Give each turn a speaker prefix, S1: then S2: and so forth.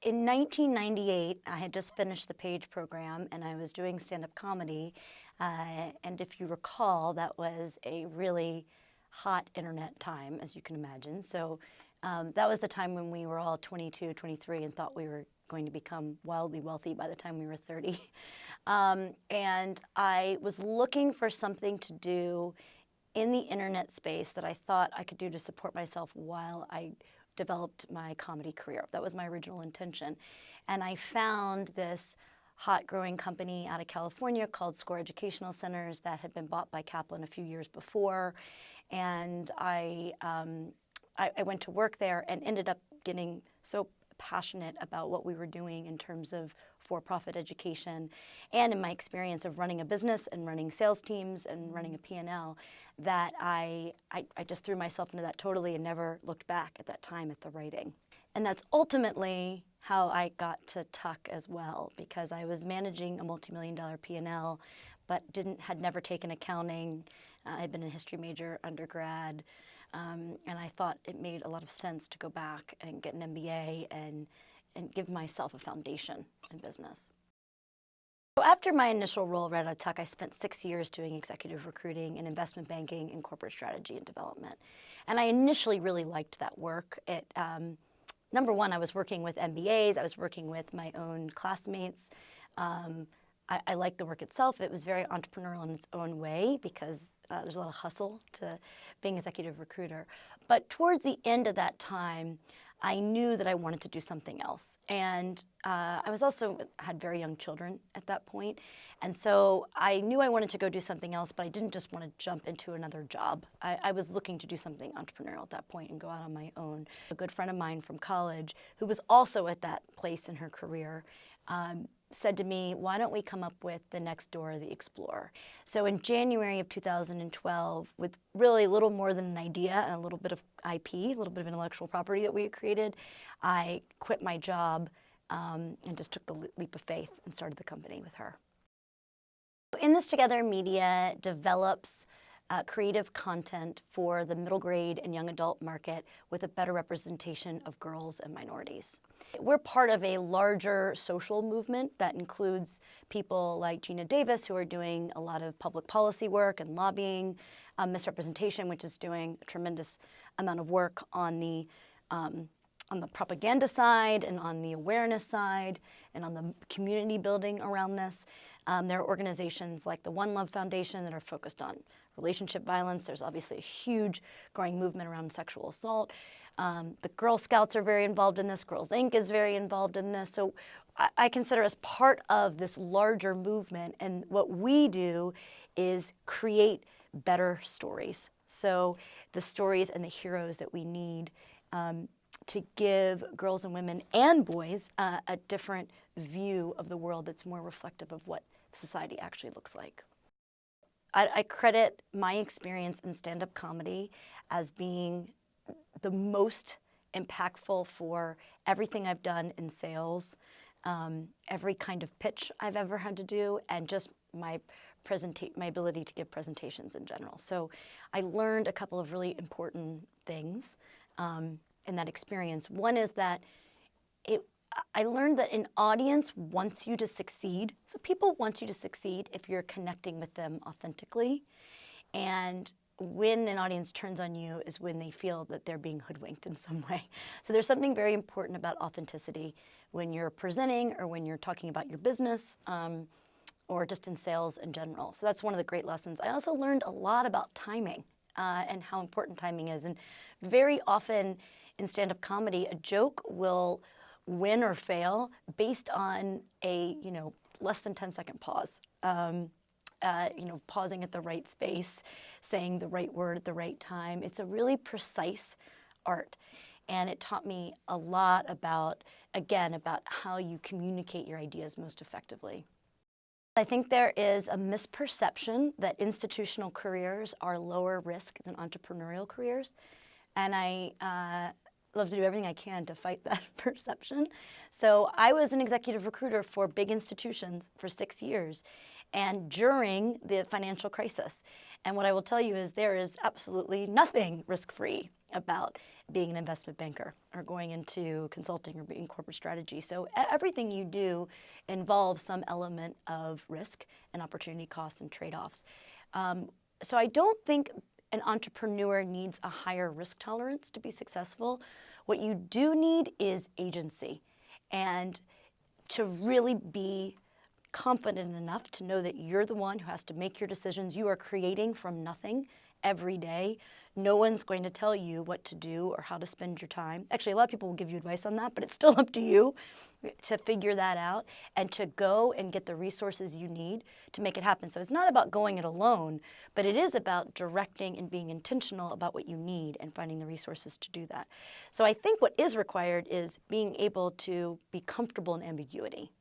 S1: in 1998, I had just finished the Page program and I was doing stand-up comedy. And if you recall, that was a really hot internet time, as you can imagine. So that was the time when we were all 22, 23 and thought we were going to become wildly wealthy by the time we were 30. And I was looking for something to do in the internet space that I thought I could do to support myself while I developed my comedy career. That was my original intention. And I found this hot growing company out of California called Score Educational Centers that had been bought by Kaplan a few years before. And I went to work there and ended up getting so passionate about what we were doing in terms of for-profit education and in my experience of running a business and running sales teams and running a P&L that I just threw myself into that totally and never looked back at that time at the writing. And that's ultimately how I got to Tuck as well, because I was managing a multi-million-dollar P&L but had never taken accounting. I'd been a history major undergrad. And I thought it made a lot of sense to go back and get an MBA and give myself a foundation in business. So after my initial role right at Tuck, I spent 6 years doing executive recruiting and investment banking and corporate strategy and development. And I initially really liked that work. Number one, I was working with MBAs. I was working with my own classmates. I liked the work itself. It was very entrepreneurial in its own way because there's a lot of hustle to being an executive recruiter. But towards the end of that time, I knew that I wanted to do something else. And I was also had very young children at that point. And so I knew I wanted to go do something else, but I didn't just want to jump into another job. I was looking to do something entrepreneurial at that point and go out on my own. A good friend of mine from college, who was also at that place in her career, said to me, why don't we come up with the next Dora the Explorer? So in January of 2012, with really little more than an idea and a little bit of IP, a little bit of intellectual property that we had created, I quit my job and just took the leap of faith and started the company with her. In This Together Media develops creative content for the middle grade and young adult market with a better representation of girls and minorities. We're part of a larger social movement that includes people like Gina Davis, who are doing a lot of public policy work and lobbying, Misrepresentation, which is doing a tremendous amount of work on the propaganda side and on the awareness side and on the community building around this. There are organizations like the One Love Foundation that are focused on relationship violence. There's obviously a huge growing movement around sexual assault. The Girl Scouts are very involved in this. Girls Inc. is very involved in this. So I consider us part of this larger movement. And what we do is create better stories. So the stories and the heroes that we need to give girls and women and boys a different view of the world that's more reflective of what society actually looks like. I credit my experience in stand-up comedy as being the most impactful for everything I've done in sales, every kind of pitch I've ever had to do, and just my ability to give presentations in general. So I learned a couple of really important things in that experience. One is that I learned that an audience wants you to succeed. So people want you to succeed if you're connecting with them authentically. And when an audience turns on you is when they feel that they're being hoodwinked in some way. So there's something very important about authenticity when you're presenting or when you're talking about your business or just in sales in general. So that's one of the great lessons. I also learned a lot about timing and how important timing is. And very often in stand-up comedy, a joke will win or fail based on a less than 10-second pause. Pausing at the right space, saying the right word at the right time. It's a really precise art. And it taught me a lot about, again, about how you communicate your ideas most effectively. I think there is a misperception that institutional careers are lower risk than entrepreneurial careers. And I love to do everything I can to fight that perception. So I was an executive recruiter for big institutions for 6 years and during the financial crisis. And what I will tell you is there is absolutely nothing risk-free about being an investment banker or going into consulting or being corporate strategy. So everything you do involves some element of risk and opportunity costs and trade-offs. So I don't think an entrepreneur needs a higher risk tolerance to be successful. What you do need is agency, and to really be confident enough to know that you're the one who has to make your decisions. You are creating from nothing every day. No one's going to tell you what to do or how to spend your time. Actually, a lot of people will give you advice on that, but it's still up to you to figure that out and to go and get the resources you need to make it happen. So it's not about going it alone, but it is about directing and being intentional about what you need and finding the resources to do that. So I think what is required is being able to be comfortable in ambiguity.